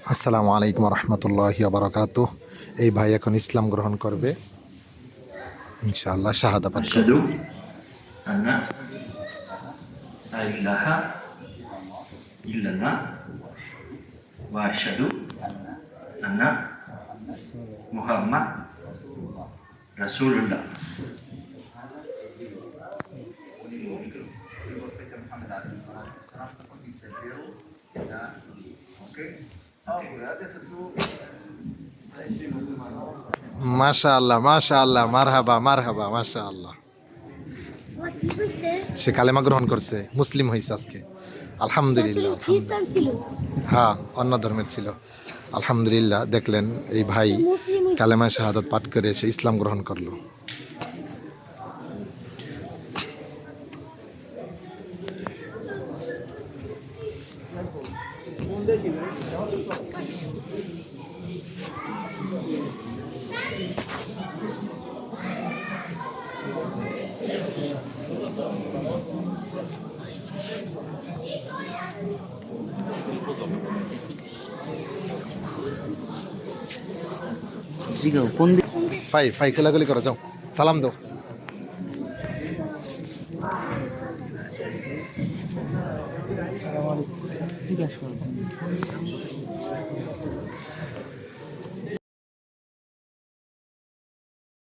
আসসালামু আলাইকুম রহমতুল্লাহি বারাকাতুহ। এই ভাই এখন ইসলাম গ্রহণ করবে, ইনশাআল্লাহ শাহাদা পাঠ করবে। আশহাদু আন্না লা ইলাহা ইল্লাল্লাহ ওয়া আশহাদু আন্না মুহাম্মাদ রাসূলুল্লাহ। মাশাআল্লাহ মাশাআল্লাহ, মারহাবা মারহাবা, মাশাআল্লাহ। সে কালেমা গ্রহণ করছে, মুসলিম হয়েছে আজকে, আলহামদুলিল্লাহ। হ্যাঁ, অন্য ধর্মের ছিল। আলহামদুলিল্লাহ, দেখলেন এই ভাই কালেমা শাহাদাত পাঠ করে সে ইসলাম গ্রহণ করলো। ফাই ফাই কোলাগুলি করো, যাও সালাম দাও।